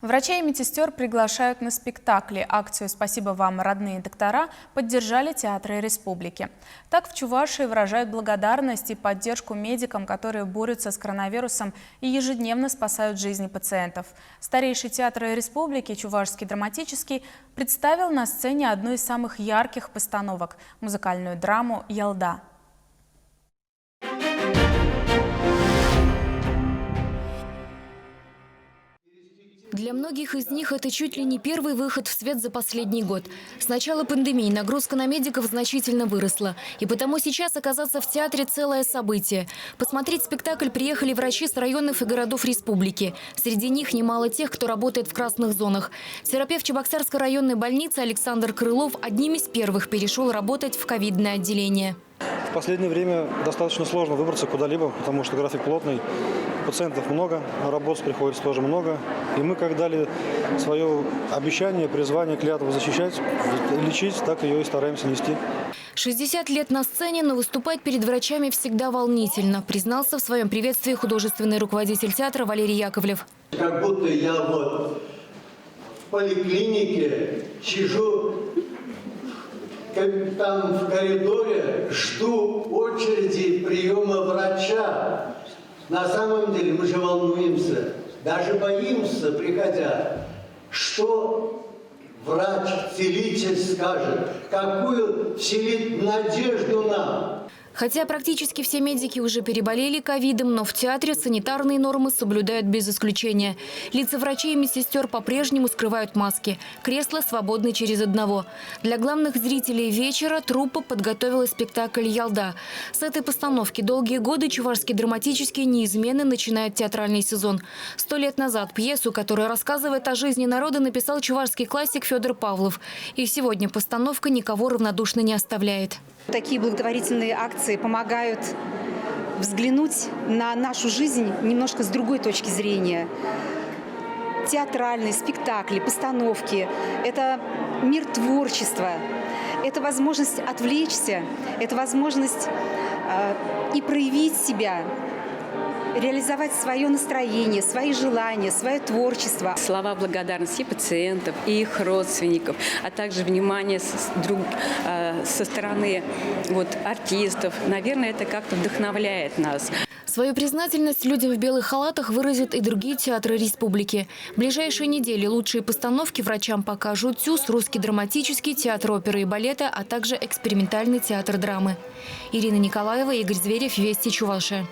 Врачей и медсестер приглашают на спектакли. Акцию «Спасибо вам, родные доктора» поддержали театры республики. Так в Чувашии выражают благодарность и поддержку медикам, которые борются с коронавирусом и ежедневно спасают жизни пациентов. Старейший театр республики, Чувашский драматический, представил на сцене одну из самых ярких постановок – музыкальную драму «Ялда». Для многих из них это чуть ли не первый выход в свет за последний год. С начала пандемии нагрузка на медиков значительно выросла. И потому сейчас оказаться в театре – целое событие. Посмотреть спектакль приехали врачи с районов и городов республики. Среди них немало тех, кто работает в красных зонах. Терапевт Чебоксарской районной больницы Александр Крылов одним из первых перешел работать в ковидное отделение. В последнее время достаточно сложно выбраться куда-либо, потому что график плотный, пациентов много, работ приходится тоже много. И мы как дали свое обещание, призвание, клятву защищать, лечить, так ее и стараемся нести. 60 лет на сцене, но выступать перед врачами всегда волнительно, признался в своем приветствии художественный руководитель театра Валерий Яковлев. Как будто я вот в поликлинике сижу, там в коридоре, жду очереди приема врача. На самом деле мы же волнуемся, даже боимся, приходя, что врач, целитель скажет, какую вселит надежду нам. Хотя практически все медики уже переболели ковидом, но в театре санитарные нормы соблюдают без исключения. Лица врачей и медсестер по-прежнему скрывают маски. Кресла свободны через одного. Для главных зрителей вечера труппа подготовила спектакль «Ялда». С этой постановки долгие годы Чувашский драматический неизменно начинает театральный сезон. 100 лет назад пьесу, которая рассказывает о жизни народа, написал чувашский классик Федор Павлов. И сегодня постановка никого равнодушно не оставляет. Такие благотворительные акции помогают взглянуть на нашу жизнь немножко с другой точки зрения. Театральные спектакли, постановки – это мир творчества, это возможность отвлечься, это возможность и проявить себя, реализовать свое настроение, свои желания, свое творчество. Слова благодарности пациентов и их родственников, а также внимание со стороны артистов. Наверное, это как-то вдохновляет нас. Свою признательность людям в белых халатах выразят и другие театры республики. В ближайшие недели лучшие постановки врачам покажут ТЮЗ, Русский драматический, театр оперы и балета, а также экспериментальный театр драмы. Ирина Николаева, Игорь Зверев, Вести Чувашия.